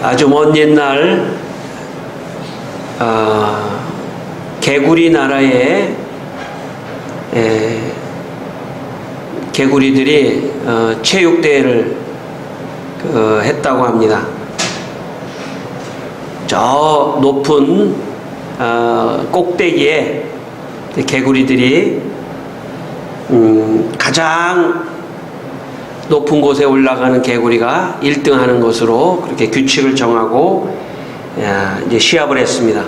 아주 먼 옛날 개구리 나라에 개구리들이 체육대회를 했다고 합니다. 저 높은 꼭대기에 개구리들이 가장 높은 곳에 올라가는 개구리가 1등 하는 것으로 그렇게 규칙을 정하고 이제 시합을 했습니다.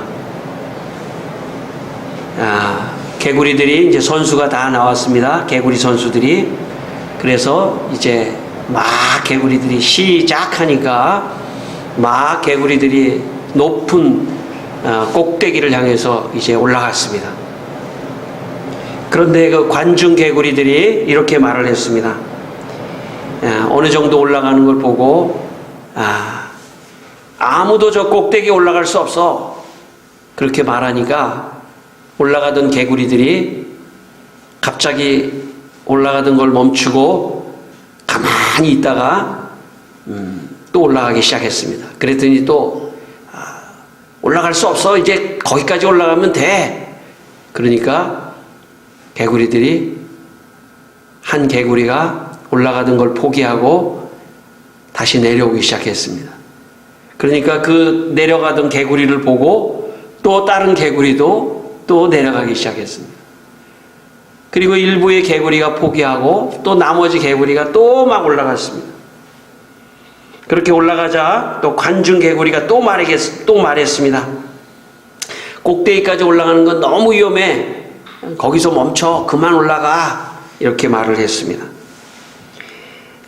개구리들이 이제 선수가 다 나왔습니다. 개구리 선수들이. 그래서 이제 막 개구리들이 시작하니까 막 개구리들이 높은 꼭대기를 향해서 이제 올라갔습니다. 그런데 그 관중 개구리들이 이렇게 말을 했습니다. 어느 정도 올라가는 걸 보고 아무도 저 꼭대기에 올라갈 수 없어, 그렇게 말하니까 올라가던 개구리들이 갑자기 올라가던 걸 멈추고 가만히 있다가 또 올라가기 시작했습니다. 그랬더니 또 올라갈 수 없어, 이제 거기까지 올라가면 돼. 그러니까 개구리들이, 한 개구리가 올라가던 걸 포기하고 다시 내려오기 시작했습니다. 그러니까 그 내려가던 개구리를 보고 또 다른 개구리도 또 내려가기 시작했습니다. 그리고 일부의 개구리가 포기하고 또 나머지 개구리가 또 막 올라갔습니다. 그렇게 올라가자 또 관중 개구리가 또 말했습니다. 꼭대기까지 올라가는 건 너무 위험해. 거기서 멈춰. 그만 올라가. 이렇게 말을 했습니다.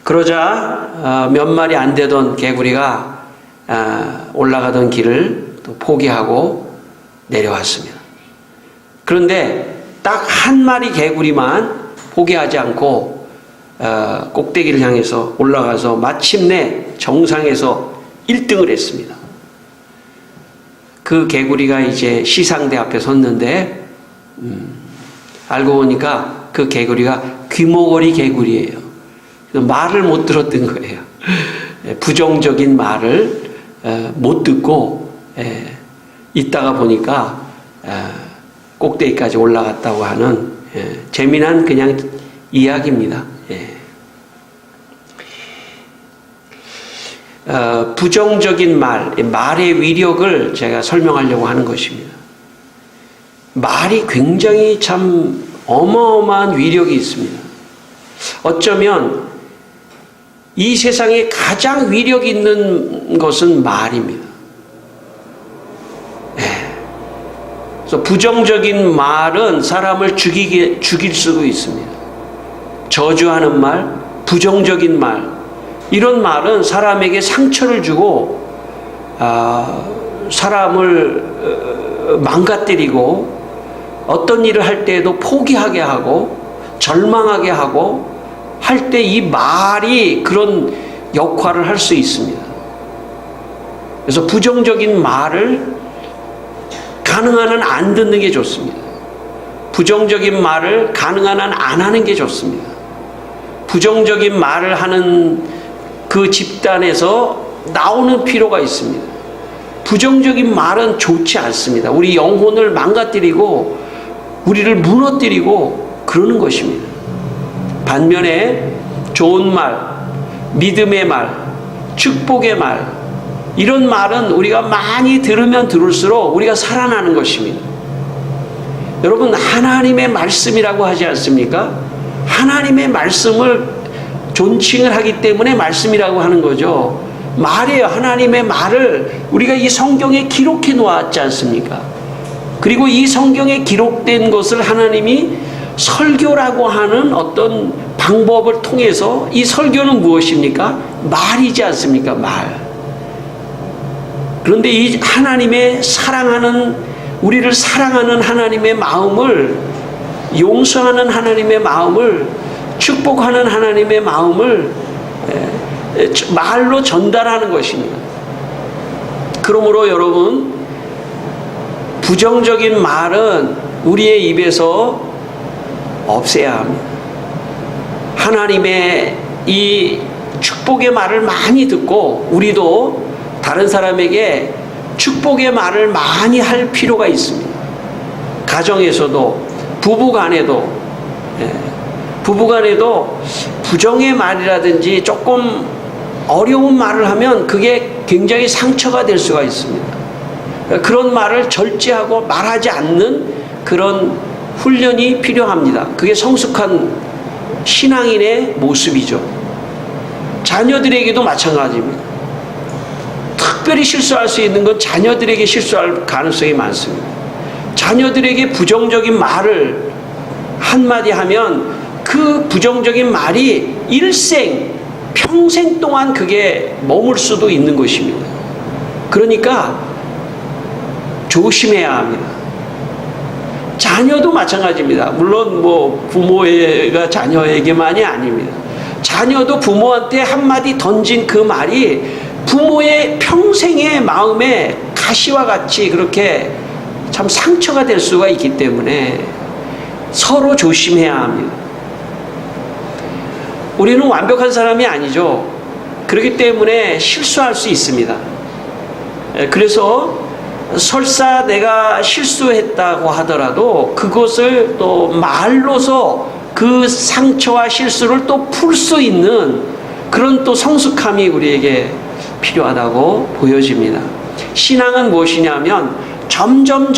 그러자 몇 마리 안 되던 개구리가 올라가던 길을 또 포기하고 내려왔습니다. 그런데 딱 한 마리 개구리만 포기하지 않고 꼭대기를 향해서 올라가서 마침내 정상에서 1등을 했습니다. 그 개구리가 이제 시상대 앞에 섰는데 알고 보니까 그 개구리가 귀머거리 개구리예요. 말을 못 들었던 거예요. 부정적인 말을 못 듣고 있다가 보니까 꼭대기까지 올라갔다고 하는 재미난 그냥 이야기입니다. 부정적인 말의 위력을 제가 설명하려고 하는 것입니다. 말이 굉장히 참 어마어마한 위력이 있습니다. 어쩌면 이 세상에 가장 위력 있는 것은 말입니다. 그래서 부정적인 말은 사람을 죽일 수도 있습니다. 저주하는 말, 부정적인 말, 이런 말은 사람에게 상처를 주고 사람을 망가뜨리고 어떤 일을 할 때에도 포기하게 하고 절망하게 하고 할 때 이 말이 그런 역할을 할 수 있습니다. 그래서 부정적인 말을 가능한 한 안 듣는 게 좋습니다. 부정적인 말을 가능한 한 안 하는 게 좋습니다. 부정적인 말을 하는 그 집단에서 나오는 필요가 있습니다. 부정적인 말은 좋지 않습니다. 우리 영혼을 망가뜨리고 우리를 무너뜨리고 그러는 것입니다. 반면에 좋은 말, 믿음의 말, 축복의 말, 이런 말은 우리가 많이 들으면 들을수록 우리가 살아나는 것입니다. 여러분, 하나님의 말씀이라고 하지 않습니까? 하나님의 말씀을 존칭을 하기 때문에 말씀이라고 하는 거죠. 말이에요. 하나님의 말을 우리가 이 성경에 기록해 놓았지 않습니까? 그리고 이 성경에 기록된 것을 하나님이 설교라고 하는 어떤 방법을 통해서, 이 설교는 무엇입니까? 말이지 않습니까? 말. 그런데 이 하나님의 사랑하는, 우리를 사랑하는 하나님의 마음을, 용서하는 하나님의 마음을, 축복하는 하나님의 마음을 말로 전달하는 것입니다. 그러므로 여러분, 부정적인 말은 우리의 입에서 없애야 합니다. 하나님의 이 축복의 말을 많이 듣고 우리도 다른 사람에게 축복의 말을 많이 할 필요가 있습니다. 가정에서도, 부부간에도, 부부간에도 부정의 말이라든지 조금 어려운 말을 하면 그게 굉장히 상처가 될 수가 있습니다. 그런 말을 절제하고 말하지 않는 그런 훈련이 필요합니다. 그게 성숙한 신앙인의 모습이죠. 자녀들에게도 마찬가지입니다. 특별히 실수할 수 있는 건 자녀들에게 실수할 가능성이 많습니다. 자녀들에게 부정적인 말을 한마디 하면 그 부정적인 말이 평생 동안 그게 머물 수도 있는 것입니다. 그러니까 조심해야 합니다. 자녀도 마찬가지입니다. 물론 부모가 자녀에게만이 아닙니다. 자녀도 부모한테 한마디 던진 그 말이 부모의 평생의 마음에 가시와 같이 그렇게 참 상처가 될 수가 있기 때문에 서로 조심해야 합니다. 우리는 완벽한 사람이 아니죠. 그렇기 때문에 실수할 수 있습니다. 그래서 설사 내가 실수했다고 하더라도 그것을 또 말로서 그 상처와 실수를 또 풀 수 있는 그런 또 성숙함이 우리에게 필요하다고 보여집니다. 신앙은 무엇이냐면 점점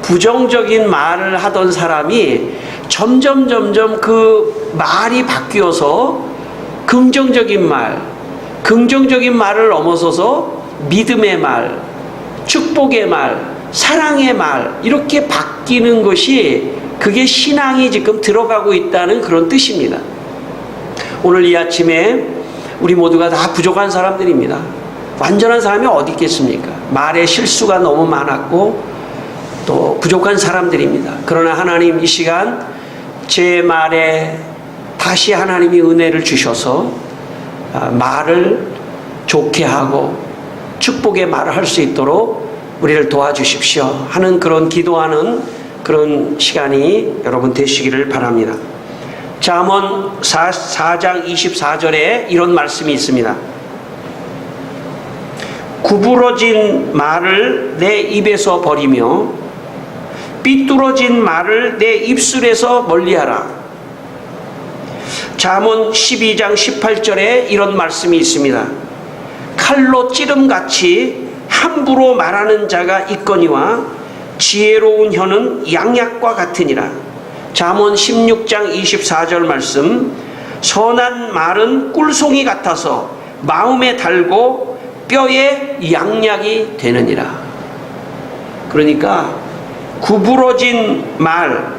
부정적인 말을 하던 사람이 점점 그 말이 바뀌어서 긍정적인 말을 넘어서서 믿음의 말, 축복의 말, 사랑의 말 이렇게 바뀌는 것이 그게 신앙이 지금 들어가고 있다는 그런 뜻입니다. 오늘 이 아침에 우리 모두가 다 부족한 사람들입니다. 완전한 사람이 어디 있겠습니까? 말에 실수가 너무 많았고 또 부족한 사람들입니다. 그러나 하나님 이 시간 제 말에 다시 하나님이 은혜를 주셔서 말을 좋게 하고 축복의 말을 할 수 있도록 우리를 도와주십시오 하는 그런 기도하는 그런 시간이 여러분 되시기를 바랍니다. 잠언 4장 24절에 이런 말씀이 있습니다. 구부러진 말을 내 입에서 버리며 삐뚤어진 말을 내 입술에서 멀리하라. 잠언 12장 18절에 이런 말씀이 있습니다. 칼로 찌름같이 함부로 말하는 자가 있거니와 지혜로운 혀는 양약과 같으니라. 잠언 16장 24절 말씀. 선한 말은 꿀송이 같아서 마음에 달고 뼈에 양약이 되느니라. 그러니까 구부러진 말,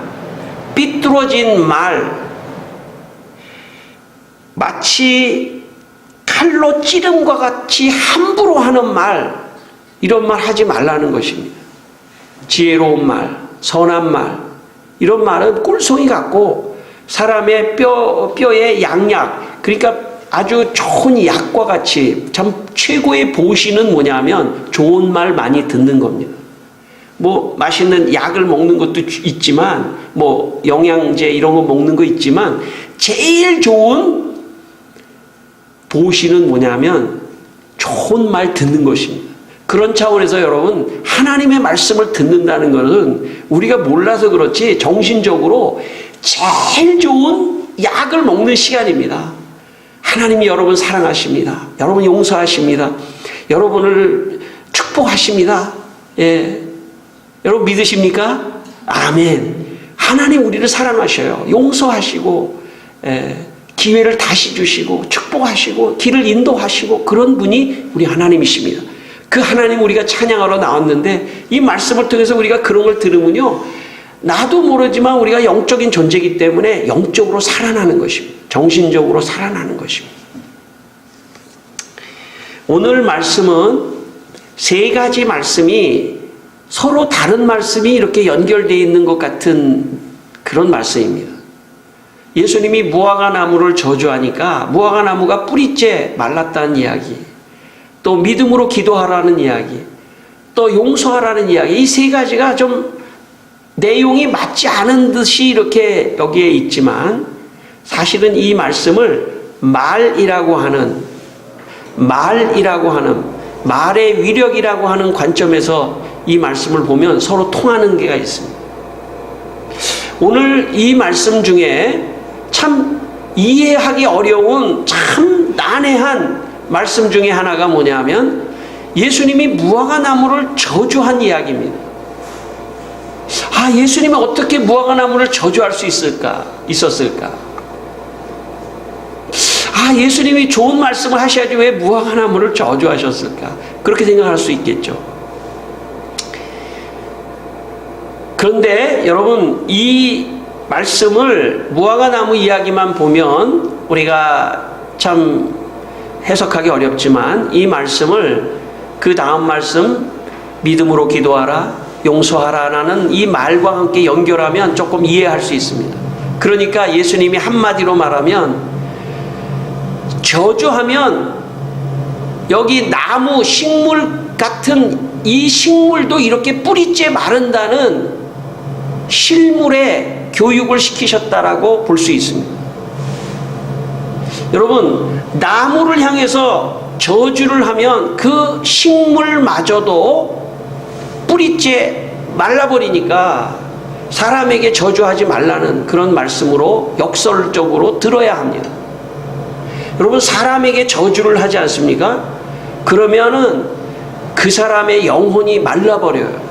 삐뚤어진 말, 마치 칼로 찌름과 같이 함부로 하는 말, 이런 말 하지 말라는 것입니다. 지혜로운 말, 선한 말, 이런 말은 꿀송이 같고 사람의 뼈의 양약, 그러니까 아주 좋은 약과 같이 참 최고의 보시는 뭐냐면 좋은 말 많이 듣는 겁니다. 맛있는 약을 먹는 것도 있지만 영양제 이런 거 먹는 거 있지만 제일 좋은 보시는 뭐냐면 좋은 말 듣는 것입니다. 그런 차원에서 여러분 하나님의 말씀을 듣는다는 것은 우리가 몰라서 그렇지 정신적으로 제일 좋은 약을 먹는 시간입니다. 하나님이 여러분 사랑하십니다. 여러분 용서하십니다. 여러분을 축복하십니다. 여러분 믿으십니까? 아멘. 하나님 우리를 사랑하셔요. 용서하시고 기회를 다시 주시고 축복하시고 길을 인도하시고 그런 분이 우리 하나님이십니다. 그 하나님 우리가 찬양하러 나왔는데 이 말씀을 통해서 우리가 그런 걸 들으면요, 나도 모르지만 우리가 영적인 존재이기 때문에 영적으로 살아나는 것입니다. 정신적으로 살아나는 것입니다. 오늘 말씀은 세 가지 말씀이 서로 다른 말씀이 이렇게 연결되어 있는 것 같은 그런 말씀입니다. 예수님이 무화과 나무를 저주하니까 무화과 나무가 뿌리째 말랐다는 이야기, 또 믿음으로 기도하라는 이야기, 또 용서하라는 이야기, 이 세 가지가 좀 내용이 맞지 않은 듯이 이렇게 여기에 있지만 사실은 이 말씀을 말이라고 하는 말의 위력이라고 하는 관점에서 이 말씀을 보면 서로 통하는 게가 있습니다. 오늘 이 말씀 중에 참 이해하기 어려운 참 난해한 말씀 중에 하나가 뭐냐면 예수님이 무화과나무를 저주한 이야기입니다. 예수님은 어떻게 무화과나무를 저주할 수 있었을까? 예수님이 좋은 말씀을 하셔야지 왜 무화과나무를 저주하셨을까? 그렇게 생각할 수 있겠죠. 그런데 여러분, 이 말씀을 무화과나무 이야기만 보면 우리가 참 해석하기 어렵지만 이 말씀을 그 다음 말씀 믿음으로 기도하라, 용서하라라는 이 말과 함께 연결하면 조금 이해할 수 있습니다. 그러니까 예수님이 한마디로 말하면 저주하면 여기 나무, 식물 같은 이 식물도 이렇게 뿌리째 마른다는 실물의 교육을 시키셨다라고 볼 수 있습니다. 여러분, 나무를 향해서 저주를 하면 그 식물마저도 뿌리째 말라버리니까 사람에게 저주하지 말라는 그런 말씀으로 역설적으로 들어야 합니다. 여러분, 사람에게 저주를 하지 않습니까? 그러면은 그 사람의 영혼이 말라버려요.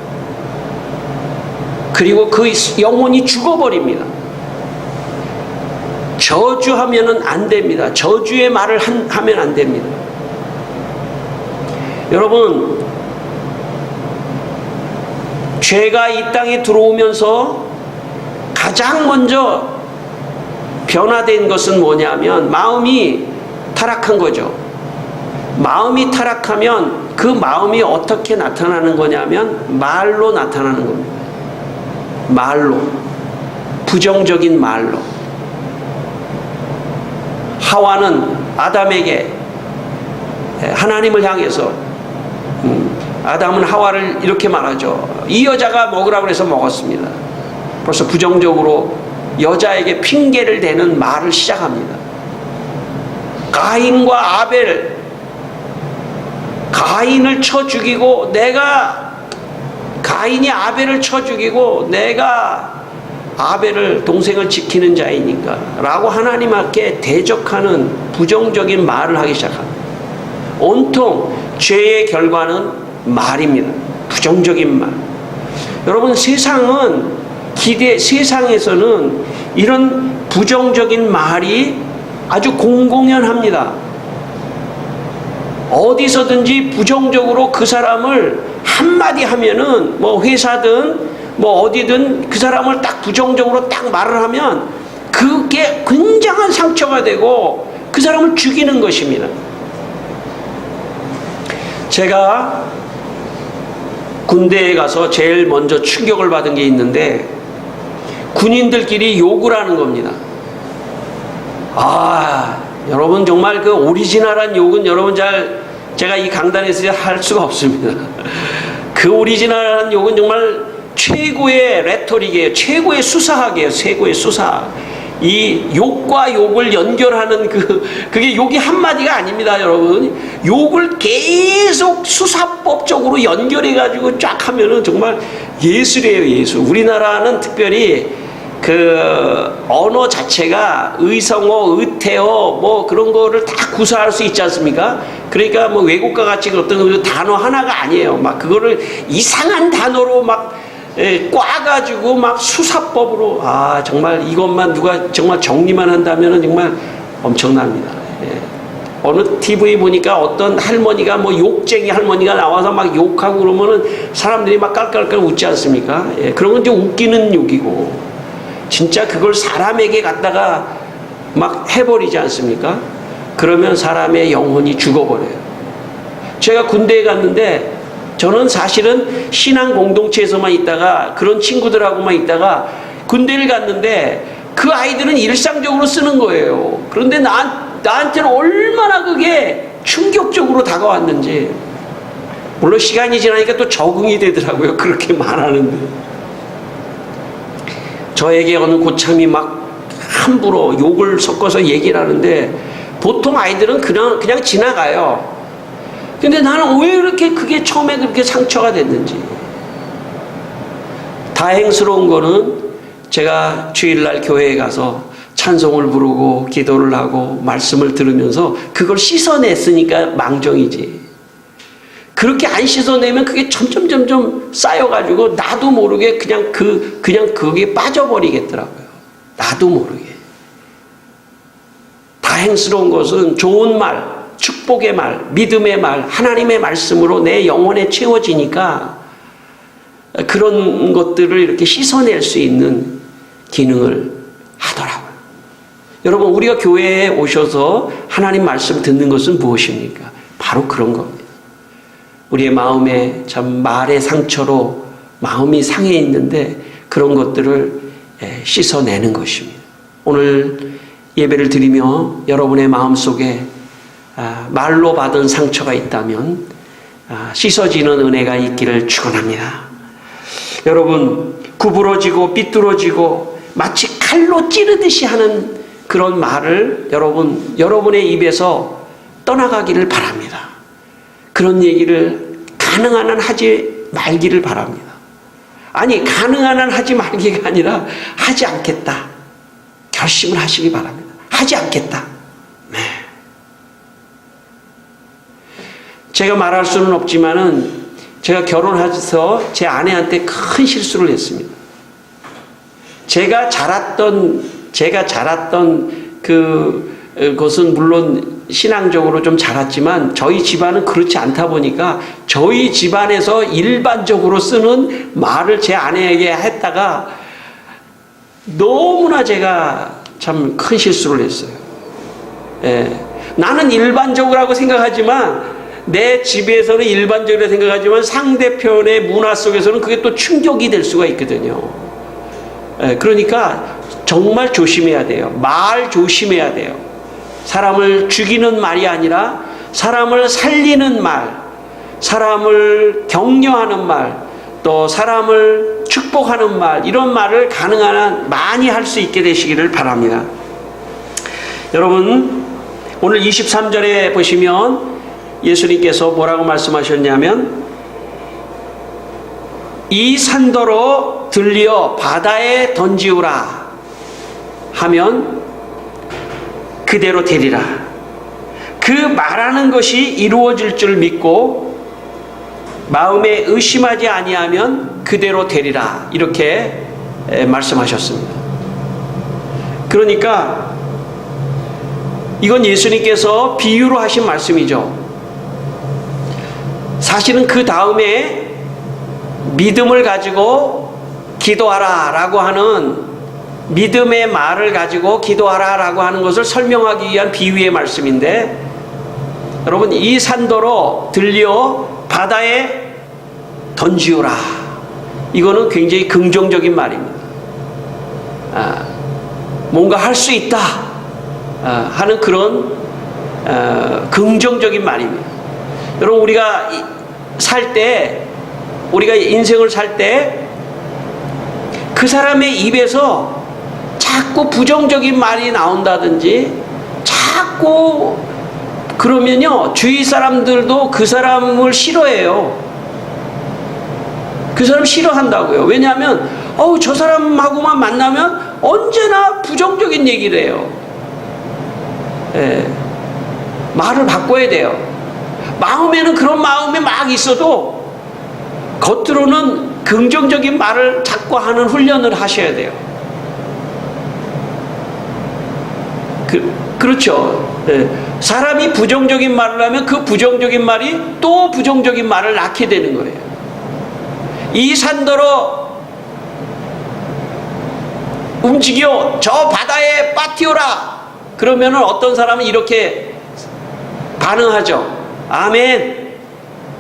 그리고 그 영혼이 죽어버립니다. 저주하면은 안 됩니다. 저주의 말을 하면 안 됩니다. 여러분, 죄가 이 땅에 들어오면서 가장 먼저 변화된 것은 뭐냐면 마음이 타락한 거죠. 마음이 타락하면 그 마음이 어떻게 나타나는 거냐면 말로 나타나는 겁니다. 말로, 부정적인 말로. 하와는 아담에게 하나님을 향해서 아담은 하와를 이렇게 말하죠. 이 여자가 먹으라고 해서 먹었습니다. 벌써 부정적으로 여자에게 핑계를 대는 말을 시작합니다. 가인과 아벨, 가인을 쳐 죽이고 가인이 아벨을 쳐 죽이고 내가 아벨을 동생을 지키는 자이니까 라고 하나님께 대적하는 부정적인 말을 하기 시작합니다. 온통 죄의 결과는 말입니다. 부정적인 말. 여러분, 세상에서는 이런 부정적인 말이 아주 공공연합니다. 어디서든지 부정적으로 그 사람을 한마디 하면은 회사든 어디든 그 사람을 딱 부정적으로 딱 말을 하면 그게 굉장한 상처가 되고 그 사람을 죽이는 것입니다. 제가 군대에 가서 제일 먼저 충격을 받은 게 있는데 군인들끼리 욕을 하는 겁니다. 여러분, 정말 그 오리지널한 욕은 여러분 제가 이 강단에서 할 수가 없습니다. 그 오리지널한 욕은 정말 최고의 레토릭이에요. 최고의 수사학이에요. 최고의 수사학. 이 욕과 욕을 연결하는 그게 욕이 한마디가 아닙니다, 여러분. 욕을 계속 수사법적으로 연결해가지고 쫙 하면은 정말 예술이에요, 예술. 우리나라는 특별히 그 언어 자체가 의성어, 의태어 그런 거를 다 구사할 수 있지 않습니까? 그러니까 외국과 같이 어떤 단어 하나가 아니에요. 그거를 이상한 단어로 꽈가지고 수사법으로 정말 이것만 누가 정말 정리만 한다면은 정말 엄청납니다. 어느 TV 보니까 어떤 할머니가 욕쟁이 할머니가 나와서 욕하고 그러면은 사람들이 깔깔깔 웃지 않습니까? 그런 건 이제 웃기는 욕이고 진짜 그걸 사람에게 갖다가 해버리지 않습니까? 그러면 사람의 영혼이 죽어버려요. 제가 군대에 갔는데 저는 사실은 신앙 공동체에서만 있다가 그런 친구들하고만 있다가 군대를 갔는데 그 아이들은 일상적으로 쓰는 거예요. 그런데 나한테는 얼마나 그게 충격적으로 다가왔는지. 물론 시간이 지나니까 또 적응이 되더라고요. 그렇게 말하는데. 저에게 어느 고참이 함부로 욕을 섞어서 얘기를 하는데 보통 아이들은 그냥 지나가요. 근데 나는 왜 이렇게 그게 처음에 그렇게 상처가 됐는지. 다행스러운 거는 제가 주일날 교회에 가서 찬송을 부르고 기도를 하고 말씀을 들으면서 그걸 씻어냈으니까 망정이지. 그렇게 안 씻어내면 그게 점점 쌓여가지고 나도 모르게 그냥 거기에 빠져버리겠더라고요. 나도 모르게. 다행스러운 것은 좋은 말, 축복의 말, 믿음의 말, 하나님의 말씀으로 내 영혼에 채워지니까 그런 것들을 이렇게 씻어낼 수 있는 기능을 하더라고요. 여러분, 우리가 교회에 오셔서 하나님 말씀 듣는 것은 무엇입니까? 바로 그런 겁니다. 우리의 마음에 참 말의 상처로 마음이 상해 있는데 그런 것들을 씻어내는 것입니다. 오늘 예배를 드리며 여러분의 마음속에 말로 받은 상처가 있다면 씻어지는 은혜가 있기를 축원합니다. 여러분, 구부러지고 삐뚤어지고 마치 칼로 찌르듯이 하는 그런 말을 여러분의 입에서 떠나가기를 바랍니다. 그런 얘기를 가능한 한 하지 말기를 바랍니다. 아니, 가능한 한 하지 말기가 아니라 하지 않겠다. 결심을 하시기 바랍니다. 하지 않겠다. 네. 제가 말할 수는 없지만은 제가 결혼해서 제 아내한테 큰 실수를 했습니다. 제가 자랐던 그것은 물론 신앙적으로 좀 자랐지만 저희 집안은 그렇지 않다 보니까 저희 집안에서 일반적으로 쓰는 말을 제 아내에게 했다가 너무나 제가 참 큰 실수를 했어요. 나는 일반적으로라고 생각하지만 내 집에서는 일반적으로 생각하지만 상대편의 문화 속에서는 그게 또 충격이 될 수가 있거든요. 그러니까 정말 조심해야 돼요. 말 조심해야 돼요. 사람을 죽이는 말이 아니라 사람을 살리는 말, 사람을 격려하는 말, 또 사람을 축복하는 말, 이런 말을 가능한 한 많이 할 수 있게 되시기를 바랍니다. 여러분, 오늘 23절에 보시면 예수님께서 뭐라고 말씀하셨냐면 이 산더러 들려 바다에 던지우라 하면 그대로 되리라. 그 말하는 것이 이루어질 줄 믿고 마음에 의심하지 아니하면 그대로 되리라. 이렇게 말씀하셨습니다. 그러니까 이건 예수님께서 비유로 하신 말씀이죠. 사실은 그 다음에 믿음을 가지고 기도하라 라고 하는, 믿음의 말을 가지고 기도하라 라고 하는 것을 설명하기 위한 비유의 말씀인데, 여러분, 이 산더러 들려 바다에 던지우라, 이거는 굉장히 긍정적인 말입니다. 뭔가 할 수 있다 하는 그런 긍정적인 말입니다. 여러분, 우리가 살 때, 우리가 인생을 살 때 그 사람의 입에서 자꾸 부정적인 말이 나온다든지 자꾸 그러면요, 주위 사람들도 그 사람을 싫어해요. 그 사람 싫어한다고요. 왜냐하면 저 사람하고만 만나면 언제나 부정적인 얘기를 해요. 말을 바꿔야 돼요. 마음에는 그런 마음이 막 있어도 겉으로는 긍정적인 말을 자꾸 하는 훈련을 하셔야 돼요. 그렇죠. 사람이 부정적인 말을 하면 그 부정적인 말이 또 부정적인 말을 낳게 되는 거예요. 이 산더러 움직여 저 바다에 빠뜨려라. 그러면은 어떤 사람은 이렇게 반응하죠. 아멘,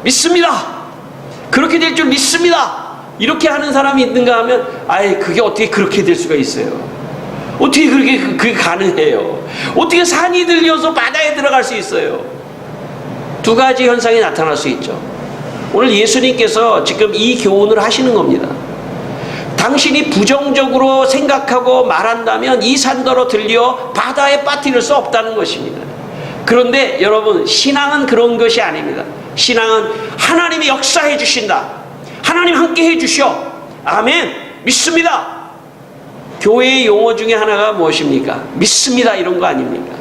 믿습니다. 그렇게 될 줄 믿습니다. 이렇게 하는 사람이 있는가 하면, 그게 어떻게 그렇게 될 수가 있어요? 어떻게 그게 가능해요? 어떻게 산이 들려서 바다에 들어갈 수 있어요? 두 가지 현상이 나타날 수 있죠. 오늘 예수님께서 지금 이 교훈을 하시는 겁니다. 당신이 부정적으로 생각하고 말한다면 이 산더러 들려 바다에 빠뜨릴 수 없다는 것입니다. 그런데 여러분, 신앙은 그런 것이 아닙니다. 신앙은 하나님이 역사해 주신다. 하나님 함께 해 주셔. 아멘. 믿습니다. 교회의 용어 중에 하나가 무엇입니까? 믿습니다. 이런 거 아닙니까?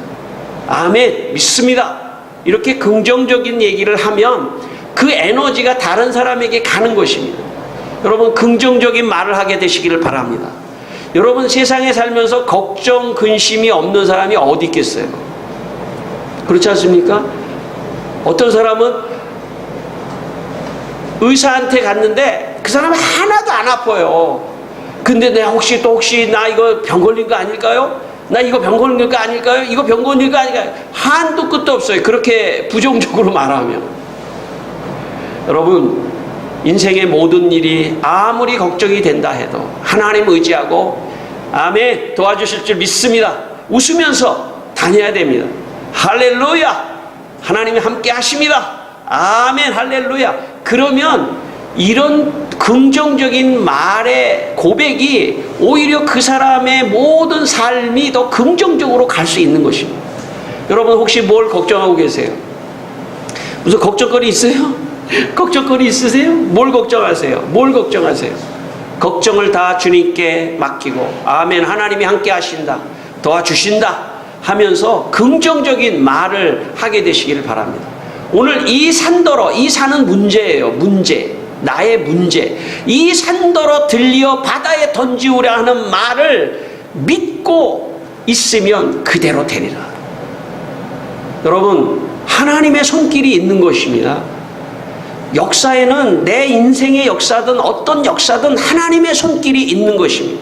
아멘. 믿습니다. 이렇게 긍정적인 얘기를 하면 그 에너지가 다른 사람에게 가는 것입니다. 여러분, 긍정적인 말을 하게 되시기를 바랍니다. 여러분, 세상에 살면서 걱정, 근심이 없는 사람이 어디 있겠어요? 그렇지 않습니까? 어떤 사람은 의사한테 갔는데 그 사람은 하나도 안 아파요. 근데 내가 혹시 나 이거 병 걸린 거 아닐까요? 나 이거 병 걸린 거 아닐까요? 이거 병 걸린 거 아닐까요? 한도 끝도 없어요. 그렇게 부정적으로 말하면. 여러분, 인생의 모든 일이 아무리 걱정이 된다 해도 하나님 의지하고 아멘 도와주실 줄 믿습니다. 웃으면서 다녀야 됩니다. 할렐루야. 하나님이 함께 하십니다. 아멘 할렐루야. 그러면 이런 긍정적인 말의 고백이 오히려 그 사람의 모든 삶이 더 긍정적으로 갈 수 있는 것입니다. 여러분, 혹시 뭘 걱정하고 계세요? 무슨 걱정거리 있어요? 걱정거리 있으세요? 뭘 걱정하세요? 뭘 걱정하세요? 걱정을 다 주님께 맡기고 아멘 하나님이 함께 하신다, 도와주신다 하면서 긍정적인 말을 하게 되시기를 바랍니다. 오늘 이 산더러, 이 산은 문제예요. 문제, 나의 문제. 이 산더러 들려 바다에 던지우려 하는 말을 믿고 있으면 그대로 되리라. 여러분, 하나님의 손길이 있는 것입니다. 역사에는 내 인생의 역사든 어떤 역사든 하나님의 손길이 있는 것입니다.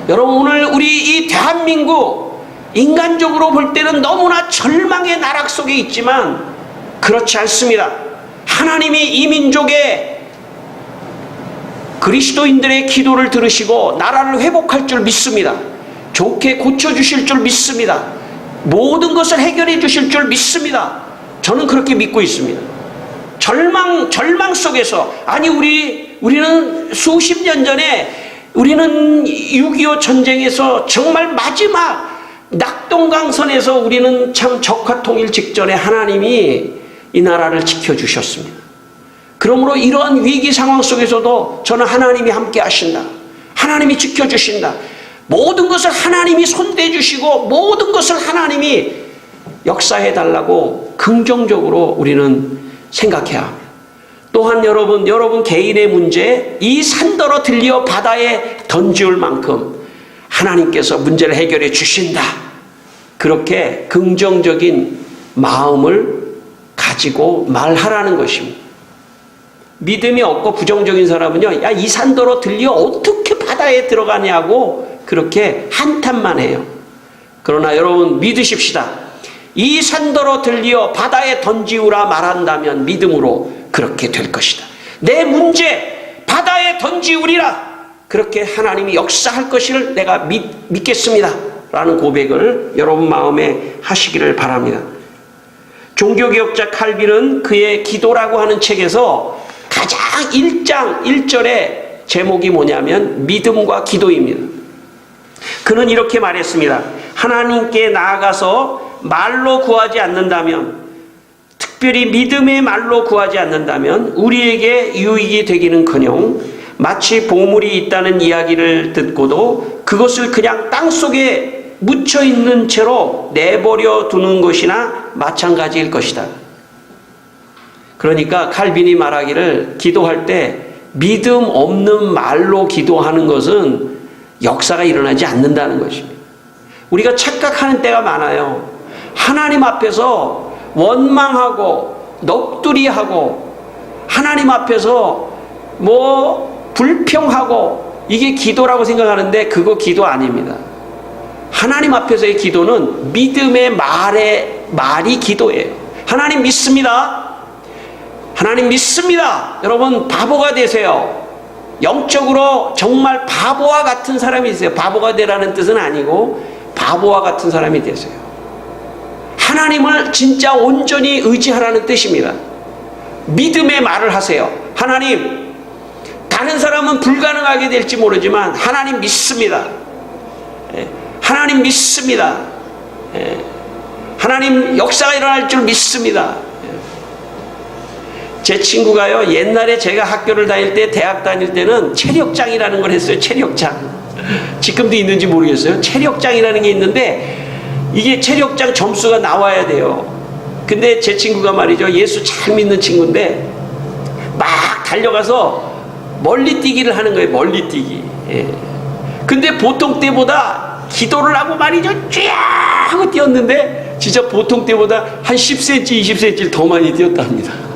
여러분, 오늘 우리 이 대한민국 인간적으로 볼 때는 너무나 절망의 나락 속에 있지만 그렇지 않습니다. 하나님이 이 민족의 그리스도인들의 기도를 들으시고 나라를 회복할 줄 믿습니다. 좋게 고쳐주실 줄 믿습니다. 모든 것을 해결해 주실 줄 믿습니다. 저는 그렇게 믿고 있습니다. 절망 속에서, 아니 우리는 수십 년 전에 우리는 6.25 전쟁에서 정말 마지막 낙동강선에서 우리는 참 적화통일 직전에 하나님이 이 나라를 지켜주셨습니다. 그러므로 이러한 위기 상황 속에서도 저는 하나님이 함께 하신다, 하나님이 지켜주신다, 모든 것을 하나님이 손대 주시고 모든 것을 하나님이 역사해 달라고 긍정적으로 우리는 생각해야 합니다. 또한 여러분 개인의 문제, 이 산더러 들려 바다에 던지울 만큼 하나님께서 문제를 해결해 주신다, 그렇게 긍정적인 마음을 가지고 말하라는 것입니다. 믿음이 없고 부정적인 사람은요, 야, 이 산더러 들려 어떻게 바다에 들어가냐고 그렇게 한탄만 해요. 그러나 여러분 믿으십시다. 이 산더러 들려 바다에 던지우라 말한다면 믿음으로 그렇게 될 것이다. 내 문제 바다에 던지우리라, 그렇게 하나님이 역사할 것을 내가 믿겠습니다 라는 고백을 여러분 마음에 하시기를 바랍니다. 종교개혁자 칼빈은 그의 기도라고 하는 책에서 가장 1장 1절의 제목이 뭐냐면 믿음과 기도입니다. 그는 이렇게 말했습니다. 하나님께 나아가서 말로 구하지 않는다면, 특별히 믿음의 말로 구하지 않는다면 우리에게 유익이 되기는커녕 마치 보물이 있다는 이야기를 듣고도 그것을 그냥 땅속에 묻혀있는 채로 내버려 두는 것이나 마찬가지일 것이다. 그러니까 칼빈이 말하기를, 기도할 때 믿음 없는 말로 기도하는 것은 역사가 일어나지 않는다는 것입니다. 우리가 착각하는 때가 많아요. 하나님 앞에서 원망하고 넋두리하고 하나님 앞에서 불평하고 이게 기도라고 생각하는데 그거 기도 아닙니다. 하나님 앞에서의 기도는 믿음의 말이 기도예요. 하나님 믿습니다. 하나님 믿습니다. 여러분 바보가 되세요. 영적으로 정말 바보와 같은 사람이 되세요. 바보가 되라는 뜻은 아니고 바보와 같은 사람이 되세요. 하나님을 진짜 온전히 의지하라는 뜻입니다. 믿음의 말을 하세요. 하나님, 다른 사람은 불가능하게 될지 모르지만 하나님 믿습니다. 하나님 믿습니다. 하나님 역사가 일어날 줄 믿습니다. 제 친구가요, 옛날에 제가 학교를 다닐 때, 대학 다닐 때는 체력장이라는 걸 했어요. 체력장. 지금도 있는지 모르겠어요. 체력장이라는 게 있는데 이게 체력장 점수가 나와야 돼요. 근데 제 친구가 말이죠, 예수 잘 믿는 친구인데 막 달려가서 멀리뛰기를 하는 거예요. 멀리뛰기. 예. 근데 보통 때보다 기도를 하고 말이죠, 쫙 하고 뛰었는데 진짜 보통 때보다 한 10cm, 20cm 더 많이 뛰었답니다.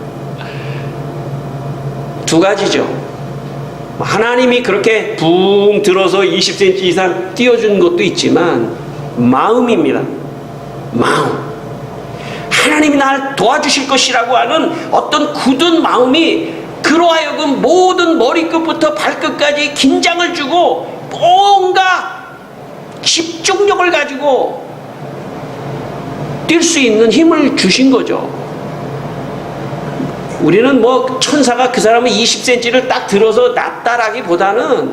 두 가지죠. 하나님이 그렇게 붕 들어서 20cm 이상 띄워준 것도 있지만 마음입니다. 마음. 하나님이 날 도와주실 것이라고 하는 어떤 굳은 마음이 그로 하여금 모든 머리끝부터 발끝까지 긴장을 주고 뭔가 집중력을 가지고 뛸 수 있는 힘을 주신 거죠. 우리는 뭐 천사가 그 사람을 20cm를 딱 들어서 낫다라기보다는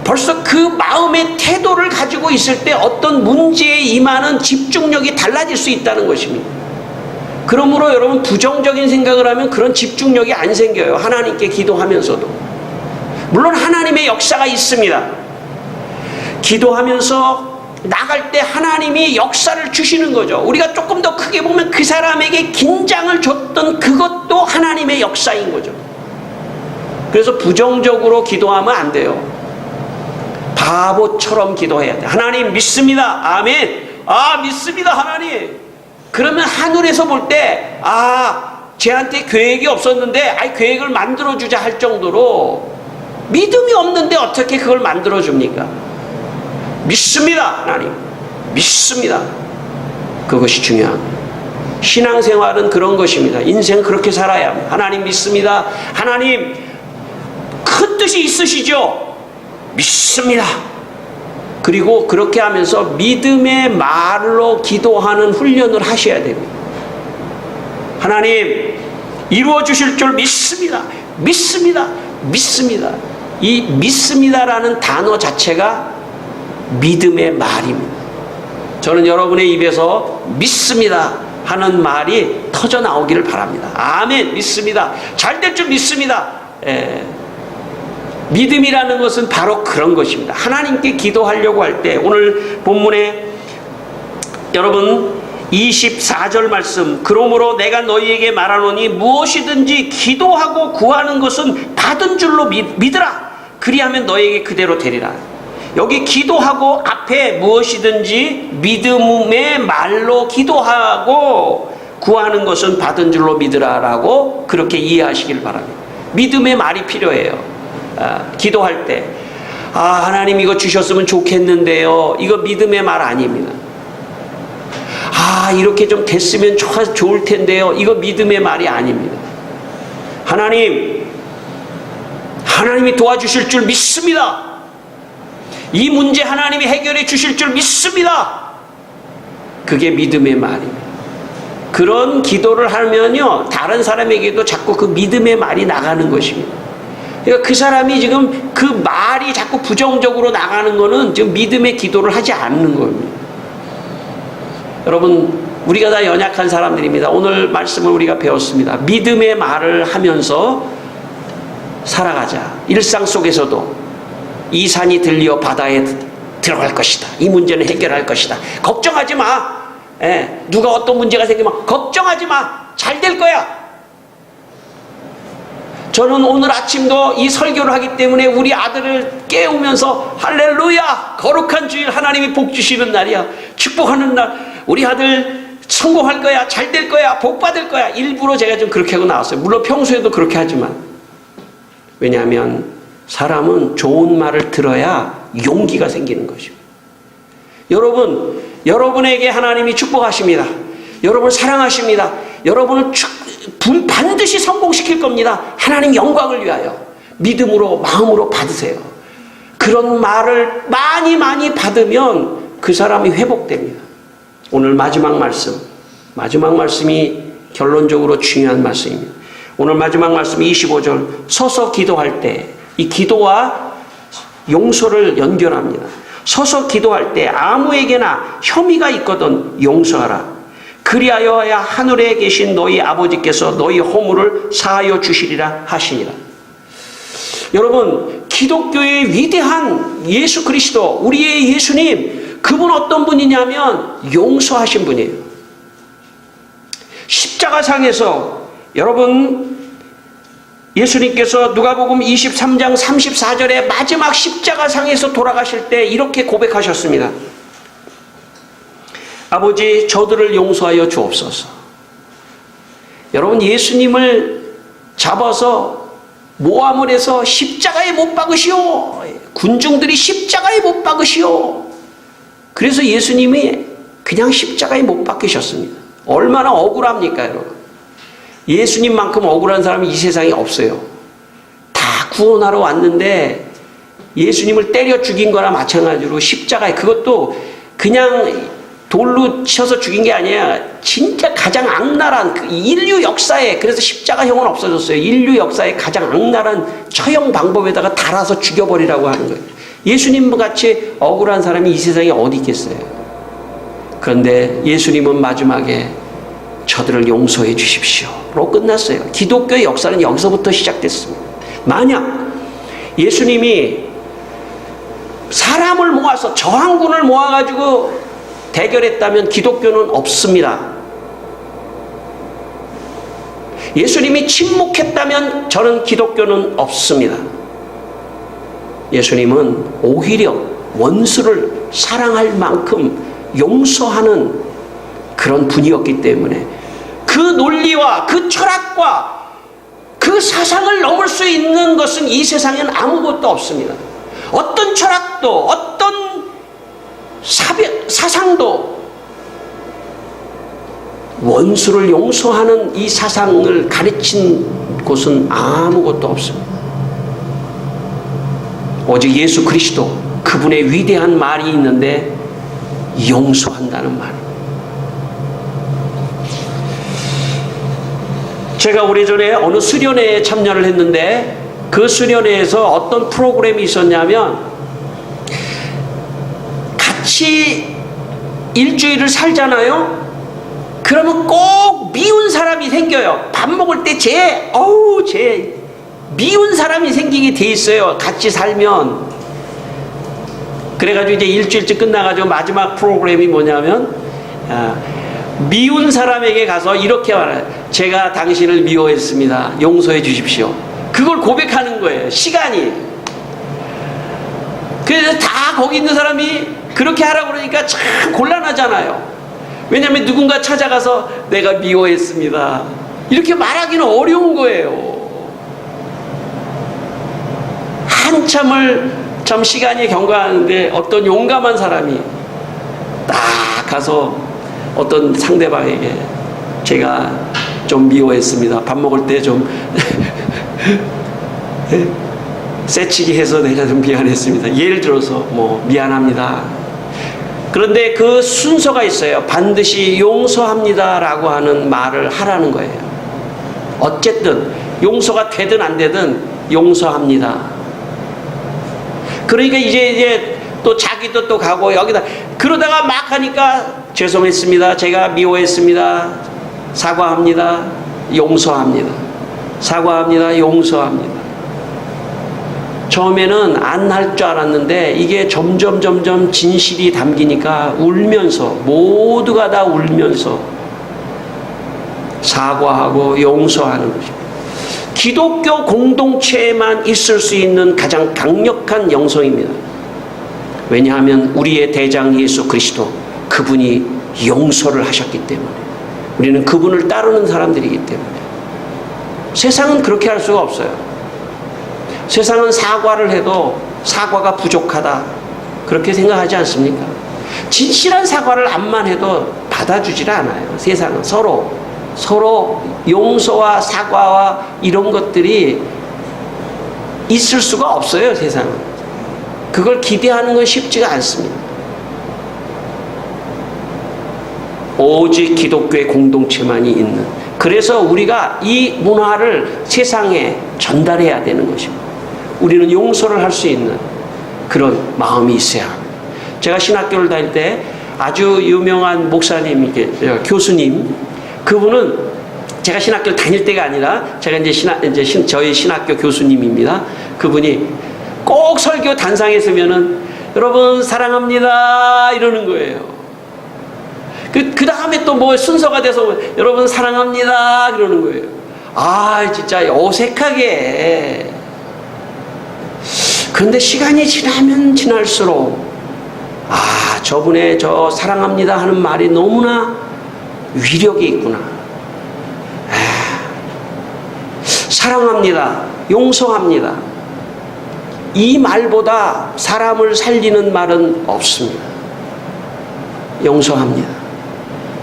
벌써 그 마음의 태도를 가지고 있을 때 어떤 문제에 임하는 집중력이 달라질 수 있다는 것입니다. 그러므로 여러분 부정적인 생각을 하면 그런 집중력이 안 생겨요. 하나님께 기도하면서도. 물론 하나님의 역사가 있습니다. 기도하면서 나갈 때 하나님이 역사를 주시는 거죠. 우리가 조금 더 크게 보면 그 사람에게 긴장을 줬던 그것도 하나님의 역사인 거죠. 그래서 부정적으로 기도하면 안 돼요. 바보처럼 기도해야 돼. 하나님 믿습니다. 아멘. 아, 믿습니다 하나님. 그러면 하늘에서 볼 때 쟤한테 계획이 없었는데 계획을 만들어주자 할 정도로 믿음이 없는데 어떻게 그걸 만들어줍니까? 믿습니다 하나님. 믿습니다. 그것이 중요합니다. 신앙생활은 그런 것입니다. 인생 그렇게 살아야 합니다. 하나님 믿습니다. 하나님 큰 뜻이 있으시죠? 믿습니다. 그리고 그렇게 하면서 믿음의 말로 기도하는 훈련을 하셔야 됩니다. 하나님 이루어 주실 줄 믿습니다. 믿습니다. 믿습니다. 이 믿습니다라는 단어 자체가 믿음의 말입니다. 저는 여러분의 입에서 믿습니다 하는 말이 터져 나오기를 바랍니다. 아멘. 믿습니다. 잘 될 줄 믿습니다. 믿음이라는 것은 바로 그런 것입니다. 하나님께 기도하려고 할 때 오늘 본문에 여러분 24절 말씀, 그러므로 내가 너희에게 말하노니 무엇이든지 기도하고 구하는 것은 받은 줄로 믿으라. 그리하면 너희에게 그대로 되리라. 여기 기도하고 앞에 무엇이든지 믿음의 말로 기도하고 구하는 것은 받은 줄로 믿으라라고 그렇게 이해하시길 바랍니다. 믿음의 말이 필요해요. 기도할 때 하나님 이거 주셨으면 좋겠는데요. 이거 믿음의 말 아닙니다. 이렇게 좀 됐으면 좋을 텐데요. 이거 믿음의 말이 아닙니다. 하나님이 도와주실 줄 믿습니다. 이 문제 하나님이 해결해 주실 줄 믿습니다. 그게 믿음의 말입니다. 그런 기도를 하면요, 다른 사람에게도 자꾸 그 믿음의 말이 나가는 것입니다. 그러니까 그 사람이 지금 그 말이 자꾸 부정적으로 나가는 거는 지금 믿음의 기도를 하지 않는 겁니다. 여러분, 우리가 다 연약한 사람들입니다. 오늘 말씀을 우리가 배웠습니다. 믿음의 말을 하면서 살아가자. 일상 속에서도 이 산이 들려 바다에 들어갈 것이다. 이 문제는 해결할 것이다. 걱정하지 마. 누가 어떤 문제가 생기면 걱정하지 마. 잘 될 거야. 저는 오늘 아침도 이 설교를 하기 때문에 우리 아들을 깨우면서 할렐루야, 거룩한 주일, 하나님이 복 주시는 날이야, 축복하는 날, 우리 아들 성공할 거야, 잘 될 거야, 복 받을 거야. 일부러 제가 좀 그렇게 하고 나왔어요. 물론 평소에도 그렇게 하지만. 왜냐하면 사람은 좋은 말을 들어야 용기가 생기는 것입니다. 여러분, 여러분에게 하나님이 축복하십니다. 여러분을 사랑하십니다. 여러분을 반드시 성공시킬 겁니다. 하나님 영광을 위하여 믿음으로, 마음으로 받으세요. 그런 말을 많이 받으면 그 사람이 회복됩니다. 오늘 마지막 말씀이 결론적으로 중요한 말씀입니다. 오늘 마지막 말씀 25절, 서서 기도할 때, 이 기도와 용서를 연결합니다. 서서 기도할 때 아무에게나 혐의가 있거든 용서하라. 그리하여야 하늘에 계신 너희 아버지께서 너희 허물을 사하여 주시리라 하시니라. 여러분, 기독교의 위대한 예수 그리스도, 우리의 예수님, 그분 어떤 분이냐면 용서하신 분이에요. 십자가상에서 여러분, 예수님께서 누가복음 23장 34절에 마지막 십자가상에서 돌아가실 때 이렇게 고백하셨습니다. 아버지, 저들을 용서하여 주옵소서. 여러분, 예수님을 잡아서 모함을 해서 십자가에 못 박으시오. 군중들이 십자가에 못 박으시오. 그래서 예수님이 그냥 십자가에 못 박히셨습니다. 얼마나 억울합니까, 여러분? 예수님만큼 억울한 사람이 이 세상에 없어요. 다 구원하러 왔는데 예수님을 때려 죽인 거나 마찬가지로 십자가에, 그것도 그냥 돌로 쳐서 죽인 게 아니야. 진짜 가장 악랄한 인류 역사에, 그래서 십자가형은 없어졌어요. 인류 역사에 가장 악랄한 처형 방법에다가 달아서 죽여버리라고 하는 거예요. 예수님 같이 억울한 사람이 이 세상에 어디 있겠어요. 그런데 예수님은 마지막에 저들을 용서해 주십시오로 끝났어요. 기독교의 역사는 여기서부터 시작됐습니다. 만약 예수님이 사람을 모아서 저항군을 모아가지고 대결했다면 기독교는 없습니다. 예수님이 침묵했다면 저는 기독교는 없습니다. 예수님은 오히려 원수를 사랑할 만큼 용서하는 그런 분이었기 때문에 그 논리와 그 철학과 그 사상을 넘을 수 있는 것은 이 세상에는 아무것도 없습니다. 어떤 철학도 어떤 사상도 원수를 용서하는 이 사상을 가르친 곳은 아무것도 없습니다. 오직 예수 그리스도, 그분의 위대한 말이 있는데 용서한다는 말. 제가 오래전에 어느 수련회에 참여를 했는데 그 수련회에서 어떤 프로그램이 있었냐면 같이 일주일을 살잖아요. 그러면 꼭 미운 사람이 생겨요. 밥 먹을 때 제 미운 사람이 생기게 돼 있어요. 같이 살면. 그래가지고 이제 일주일째 끝나가지고 마지막 프로그램이 뭐냐면 미운 사람에게 가서 이렇게 말해요. 제가 당신을 미워했습니다. 용서해 주십시오. 그걸 고백하는 거예요. 시간이. 그래서 다 거기 있는 사람이 그렇게 하라고 그러니까 참 곤란하잖아요. 왜냐하면 누군가 찾아가서 내가 미워했습니다. 이렇게 말하기는 어려운 거예요. 한참을 참 시간이 경과하는데 어떤 용감한 사람이 딱 가서 어떤 상대방에게 제가 좀 미워했습니다. 밥 먹을 때 좀 새치기 해서 내가 좀 미안했습니다. 예를 들어서 뭐 미안합니다. 그런데 그 순서가 있어요. 반드시 용서합니다라고 하는 말을 하라는 거예요. 어쨌든 용서가 되든 안 되든 용서합니다. 그러니까 이제 또 자기도 또 가고 여기다 그러다가 막 하니까 죄송했습니다. 제가 미워했습니다. 사과합니다. 용서합니다. 사과합니다. 용서합니다. 처음에는 안 할 줄 알았는데 이게 점점 진실이 담기니까 울면서, 모두가 다 울면서 사과하고 용서하는 것입니다. 기독교 공동체에만 있을 수 있는 가장 강력한 영성입니다. 왜냐하면 우리의 대장 예수 그리스도, 그분이 용서를 하셨기 때문에, 우리는 그분을 따르는 사람들이기 때문에. 세상은 그렇게 할 수가 없어요. 세상은 사과를 해도 사과가 부족하다, 그렇게 생각하지 않습니까? 진실한 사과를 암만 해도 받아주질 않아요. 세상은 서로 용서와 사과와 이런 것들이 있을 수가 없어요. 세상은 그걸 기대하는 건 쉽지가 않습니다. 오직 기독교의 공동체만이 있는, 그래서 우리가 이 문화를 세상에 전달해야 되는 것입니다. 우리는 용서를 할 수 있는 그런 마음이 있어야 합니다. 제가 신학교를 다닐 때 아주 유명한 목사님, 이게 교수님, 그분은 제가 신학교를 다닐 때가 아니라 제가 이제 저희 신학교 교수님입니다. 그분이 꼭 설교 단상에 서면은 여러분 사랑합니다 이러는 거예요. 그 다음에 또 뭐 순서가 돼서 여러분 사랑합니다 그러는 거예요. 아 진짜 어색하게. 그런데 시간이 지나면 지날수록 아 저분의 저 사랑합니다 하는 말이 너무나 위력이 있구나. 사랑합니다, 용서합니다, 이 말보다 사람을 살리는 말은 없습니다. 용서합니다,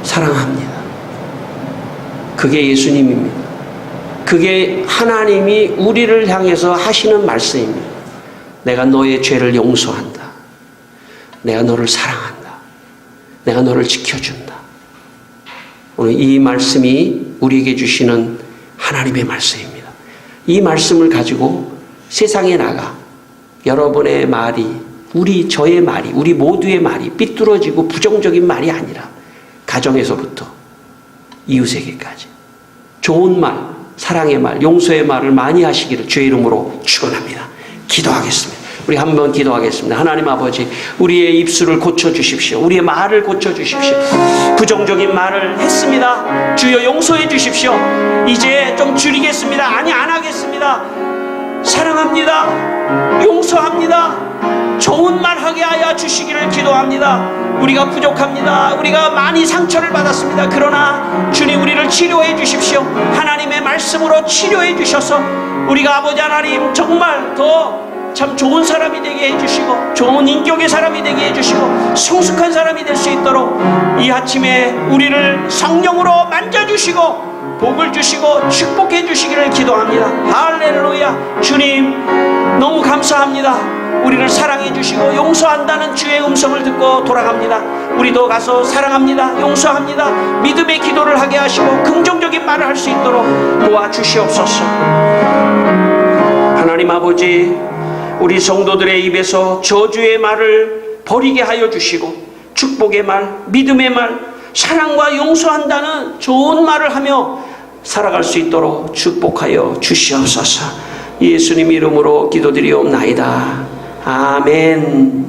사랑합니다. 그게 예수님입니다. 그게 하나님이 우리를 향해서 하시는 말씀입니다. 내가 너의 죄를 용서한다. 내가 너를 사랑한다. 내가 너를 지켜준다. 오늘 이 말씀이 우리에게 주시는 하나님의 말씀입니다. 이 말씀을 가지고 세상에 나가 여러분의 말이, 저의 말이, 우리 모두의 말이 삐뚤어지고 부정적인 말이 아니라 가정에서부터 이웃에게까지 좋은 말, 사랑의 말, 용서의 말을 많이 하시기를 주의 이름으로 축원합니다. 기도하겠습니다. 우리 한번 기도하겠습니다. 하나님 아버지, 우리의 입술을 고쳐주십시오. 우리의 말을 고쳐주십시오. 부정적인 말을 했습니다. 주여 용서해 주십시오. 이제 좀 줄이겠습니다. 아니 안 하겠습니다. 사랑합니다. 용서합니다. 좋은 말 하게 하여 주시기를 기도합니다. 우리가 부족합니다. 우리가 많이 상처를 받았습니다. 그러나 주님 우리를 치료해 주십시오. 하나님의 말씀으로 치료해 주셔서 우리가 아버지 하나님 정말 더 참 좋은 사람이 되게 해주시고 좋은 인격의 사람이 되게 해주시고 성숙한 사람이 될 수 있도록 이 아침에 우리를 성령으로 만져주시고 복을 주시고 축복해 주시기를 기도합니다. 할렐루야. 주님 너무 감사합니다. 우리를 사랑해 주시고 용서한다는 주의 음성을 듣고 돌아갑니다. 우리도 가서 사랑합니다, 용서합니다, 믿음의 기도를 하게 하시고 긍정적인 말을 할 수 있도록 도와주시옵소서. 하나님 아버지, 우리 성도들의 입에서 저주의 말을 버리게 하여 주시고 축복의 말, 믿음의 말, 사랑과 용서한다는 좋은 말을 하며 살아갈 수 있도록 축복하여 주시옵소서. 예수님 이름으로 기도드리옵나이다. 아멘.